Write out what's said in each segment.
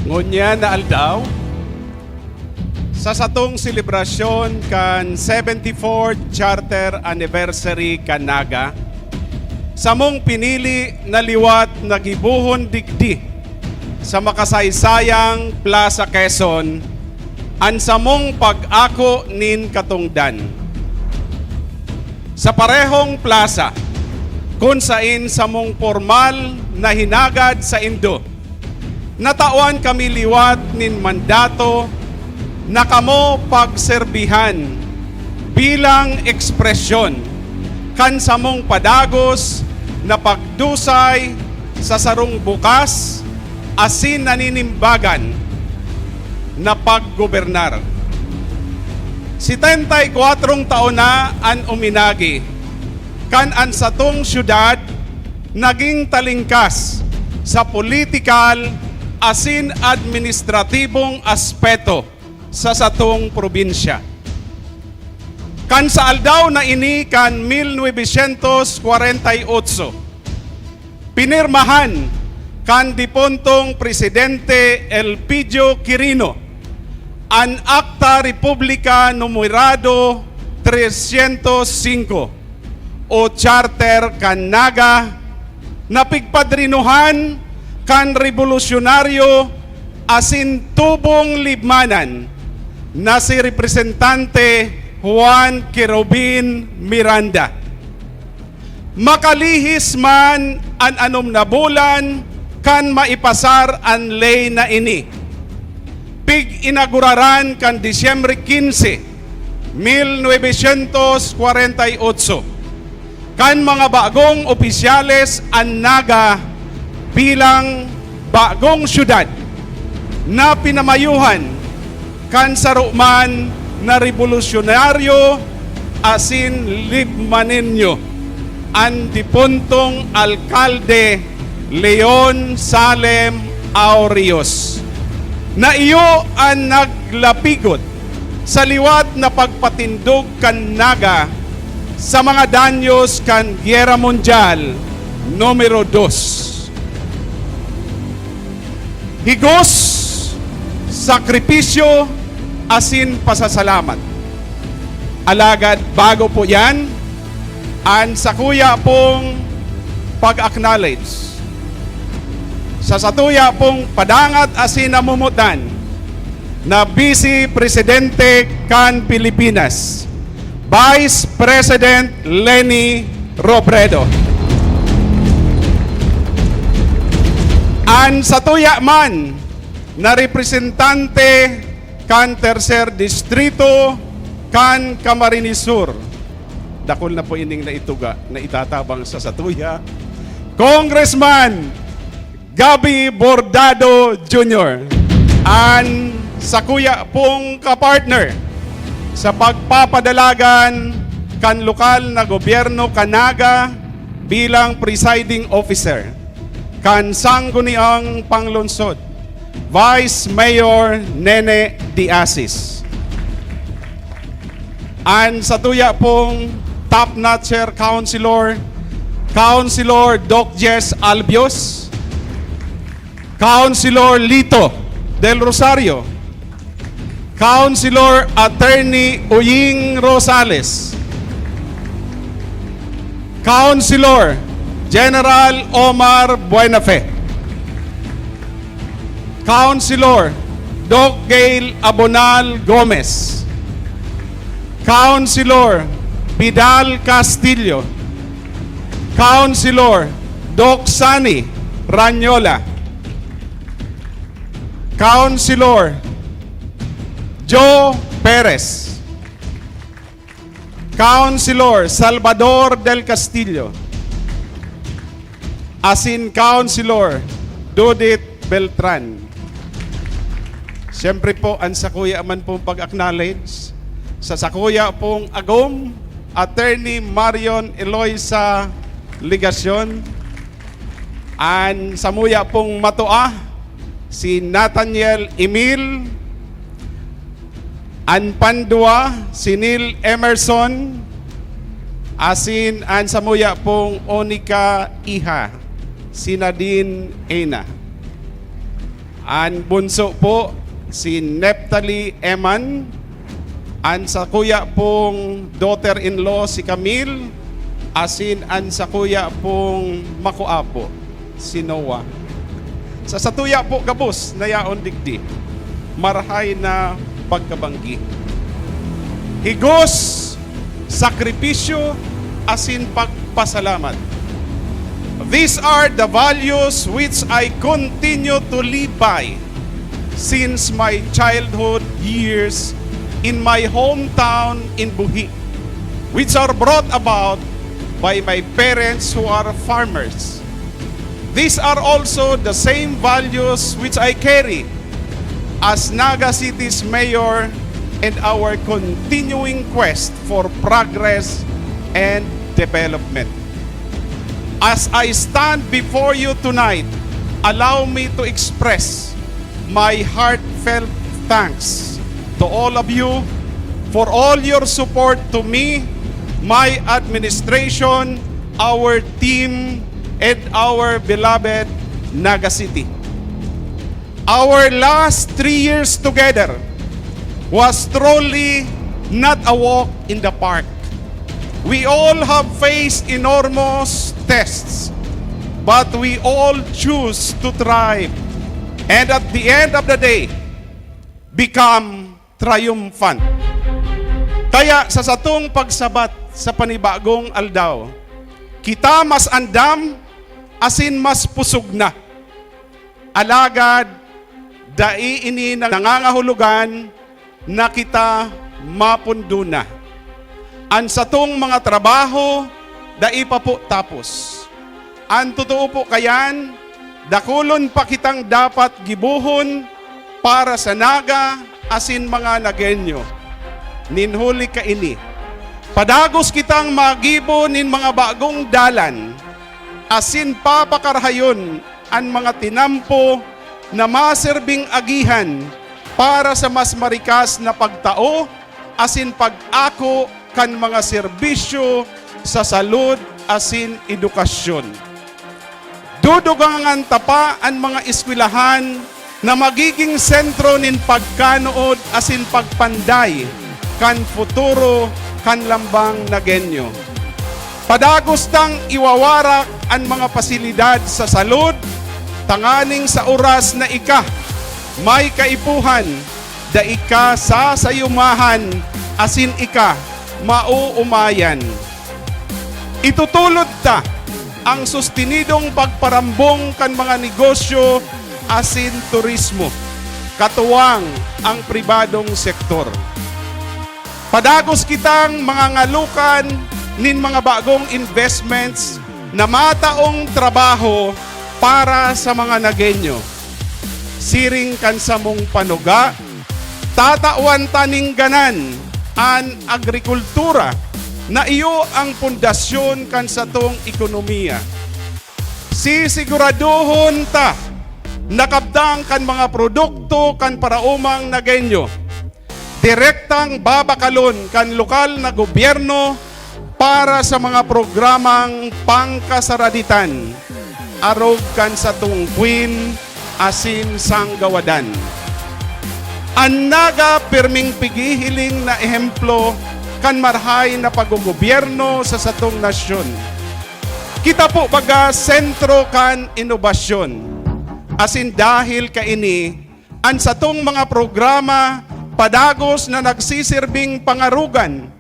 Ngunya na aldaw, sa satong selebrasyon kan 74th Charter Anniversary kanaga, sa mong pinili na liwat na gibuhon digdi sa makasaysayang Plaza Quezon, an sa mong pag-ako nin katungdan. Sa parehong plaza, kung sain sa mong formal na hinagad sa Indo, natawan kami liwat nin mandato na kamo pagserbihan bilang ekspresyon kan sa mong padagos na pagdusay sa sarong bukas asin naninimbagan na paggobernar. 74 taon na an uminagi kan an satong syudad naging talingkas sa politikal asin administratibong aspeto sa satong probinsya. Kan sa aldaw na ini kan 1948, pinirmahan kan dipontong Presidente Elpidio Quirino an Acta Republica numerado 305 o Charter Kanaga na pigpadrinuhan kan revolusyonaryo asin tubong libmanan na si Representante Juan Quirobin Miranda. Makalihis man an anom na bulan kan maipasar an ley na ini. Pig inaguraran kan Disyembre 15, 1948 kan mga bagong opisyales an Naga bilang bagong syudad na pinamayuhan kan saruman na revolusyonaryo asin libmanenyo ang dipuntong alkalde Leon Salem Aurios na iyo ang naglapigot sa liwat na pagpatindog kan Naga sa mga danyos kan Giyera Mundial numero 2. Higos, sakripisyo, asin pasasalamat. Alagad bago po yan, an sakuya pong pag-acknowledge sa satuya pong padangat asin namumutan na Vice Presidente kan Pilipinas, Vice President Leni Robredo. An satuya man na representante kan Tercer Distrito kan Camarines Sur, dakol na po ining naituga na itatabang sa satuya, Congressman Gabi Bordado Jr. An sakuya pong kapartner sa pagpapadalagan kan lokal na gobyerno kanaga bilang presiding officer kan sangguniang panglungsod, Vice Mayor Nene Diasis. An satuya pong top-notcher Councilor Doc Jess Albios, Councilor Lito Del Rosario, Councilor Attorney Uying Rosales, Councilor General Omar Buenafe, Councilor Doc Gail Abonal Gomez, Councilor Vidal Castillo, Councilor Doc Sani Ranyola, Councilor Joe Perez, Councilor Salvador del Castillo, asin Councilor Judith Beltran. Siyempre po, ang sakuya man pong pag-acknowledge sa sakuya pong agom, Attorney Marion Eloisa Ligasyon, an samuya pong matua, si Nathaniel Emil, an pandua, si Neil Emerson, asin an samuya pong Onika Iha, si Nadine Ena. Ang bunso po, si Neptali Eman. Ang sa kuya pong daughter-in-law, si Camille. Asin ang sa kuya pong makuapo, si Noah. Sa satuya po gabos na yaon digdi, marahay na pagkabanggi. Higos, sakripisyo, asin pagpasalamat. These are the values which I continue to live by since my childhood years in my hometown in Buhi, which are brought about by my parents who are farmers. These are also the same values which I carry as Naga City's mayor and our continuing quest for progress and development. As I stand before you tonight, allow me to express my heartfelt thanks to all of you for all your support to me, my administration, our team, and our beloved Naga City. Our last 3 years together was truly not a walk in the park. We all have faced enormous tests, but we all choose to thrive and at the end of the day, become triumphant. Kaya sa satong pagsabat sa panibagong aldaw, kita mas andam, asin mas pusog na. Alagad, dai ini nangangahulugan na kita mapundo na. Ang satong mga trabaho, dai pa po tapos. Ang totoo po kayan, dakulon pa kitang dapat gibuhon para sa naga, asin mga nagenyo. Ninhuli ka ini. Padagos kitang magibo nin mga bagong dalan, asin papakarhayon ang mga tinampo na maserbing agihan para sa mas marikas na pagtao, asin pag-ako kan mga serbisyo sa salud, asin edukasyon. Dudugangan tapa ang mga eskwelahan na magiging sentro nin pagkanood, asin pagpanday, kan futuro, kan lambang nagenyo. Padagos tang iwawarak ang mga pasilidad sa salud, tanganing sa oras na ika, may kaipuhan, da ika sasayumahan, asin ika, mauumayan. Itutulod ta ang sustinidong pagparambong kan mga negosyo, asin turismo, katuwang ang pribadong sektor. Padagos kitang mga ngalukan nin mga bagong investments na mataong trabaho para sa mga nagenyo. Siring kan sa mong panuga, tatawan taning ganan an agrikultura na iyo ang pundasyon kan sa tong ekonomiya. Sisiguraduhon ta nakabdang kan mga produkto kan paraumang nagenyo. Direktang babakalon kan lokal na gobyerno para sa mga programang pangkasaraditan, arog kan sa tungkwin, asin sanggawadan. Ang naga perming pigihiling na ehemplo kan marhay na paggogobyerno sa satong nasyon. Kita po baga sentro kan inobasyon. Asin dahil kaini, ang satong mga programa padagos na nagsisirbing pangarugan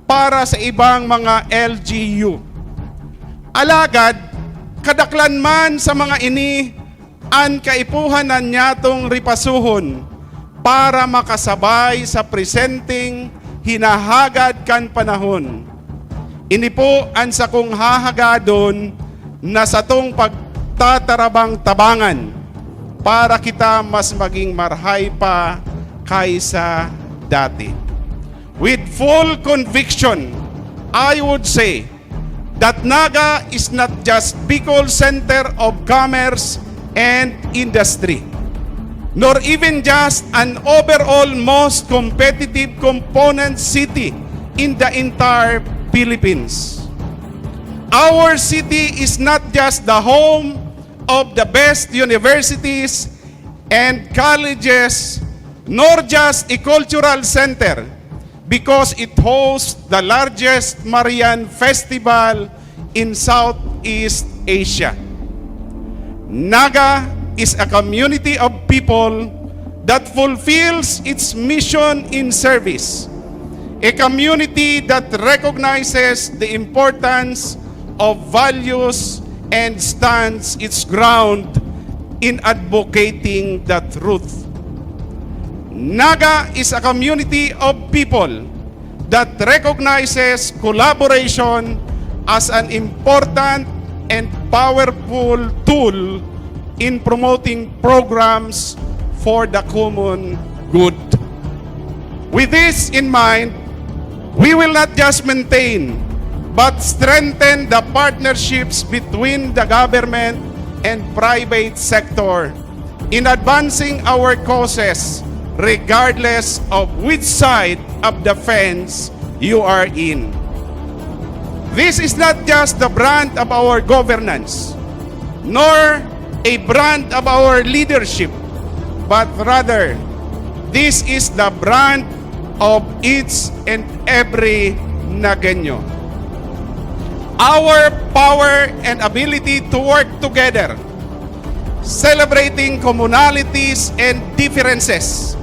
para sa ibang mga LGU. Alagad, kadaklan man sa mga ini, ang kaipuhanan niyatong ripasuhon para makasabay sa presenting hinahagad kan panahon. Ini po ang sakong hahagadon na satong pagtatarabang tabangan para kita mas maging marhay pa kaysa dati. With full conviction, I would say that Naga is not just Bicol Center of Commerce and Industry, nor even just an overall most competitive component city in the entire Philippines. Our city is not just the home of the best universities and colleges, nor just a cultural center, because it hosts the largest Marian festival in Southeast Asia. Naga is a community of people that fulfills its mission in service. A community that recognizes the importance of values and stands its ground in advocating the truth. Naga is a community of people that recognizes collaboration as an important and powerful tool in promoting programs for the common good. With this in mind, we will not just maintain but strengthen the partnerships between the government and private sector in advancing our causes regardless of which side of the fence you are in. This is not just the brand of our governance, nor a brand of our leadership, but rather, this is the brand of each and every Nagueño. Our power and ability to work together, celebrating commonalities and differences,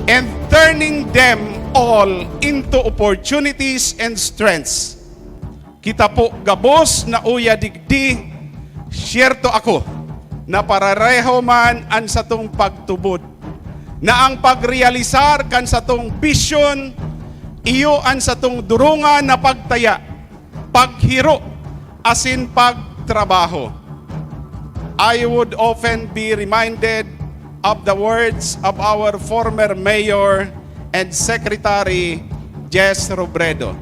and turning them all into opportunities and strengths. Kita po gabos na uya digdi, siyerto ako, na parareho man an satong pagtubod, na ang pagrealisar kan satong vision, iyo an satong durungan na pagtaya, paghiro, asin pagtrabaho. I would often be reminded of the words of our former mayor and secretary, Jess Robredo.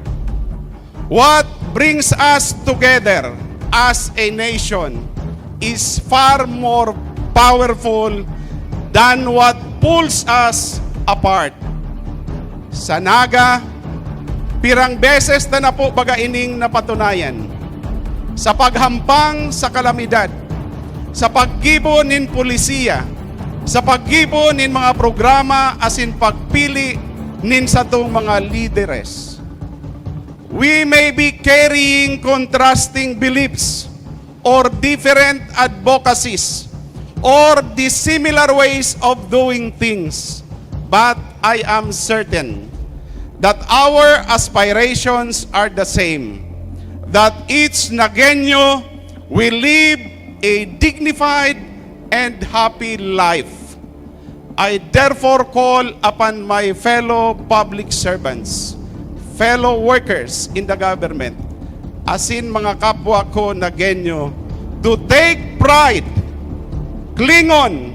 What brings us together as a nation is far more powerful than what pulls us apart. Sa Naga, pirang beses na po baga ining napatunayan sa paghampang sa kalamidad, sa paggibo nin pulisiya, sa paggibo nin mga programa asin pagpili nin satong mga lideres. We may be carrying contrasting beliefs or different advocacies or dissimilar ways of doing things, but I am certain that our aspirations are the same, that each Nagueño will live a dignified and happy life. I therefore call upon my fellow public servants, fellow workers in the government, asin mga kapwa ko Nagueño, to take pride, cling on,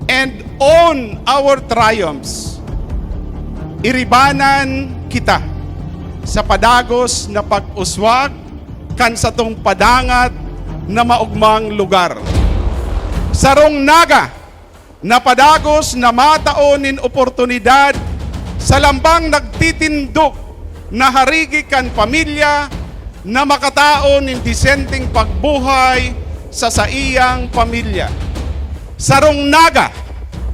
and own our triumphs. Iribanan kita sa padagos na pag-uswag kan sa tong padangat na maugmang lugar. Sarong Naga na padagos na mataonin oportunidad sa lambang nagtitindok na harigi kan pamilya na makataon in disenteng pagbuhay sa saiyang pamilya. Sarong Naga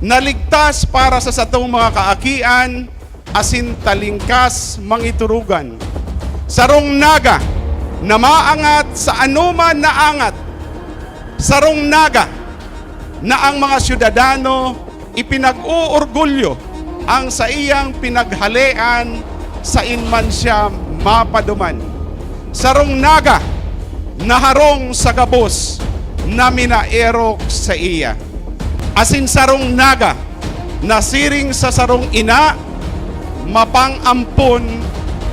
na ligtas para sa satong mga kaakian asin talingkas mangiturugan. Sarong Naga na maangat sa anuman na angat. Sarong Naga na ang mga syudadano ipinag-uurgulyo ang sa iyang pinaghalean sa inman siya mapaduman. Sarong Naga na harong sa gabos na minaerok sa iya. Asin sarong Naga na siring sa sarong ina, mapang-ampon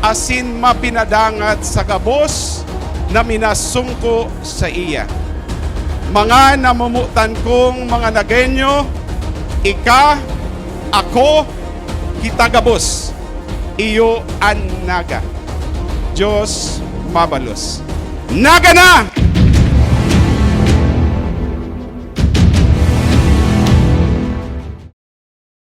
asin mapinadangat sa gabos na minasungko sa iya. Mga namumutan kong mga Nagueño, ika, ako, kita gabos, iyo an Naga. Diyos mabalos. Naga na!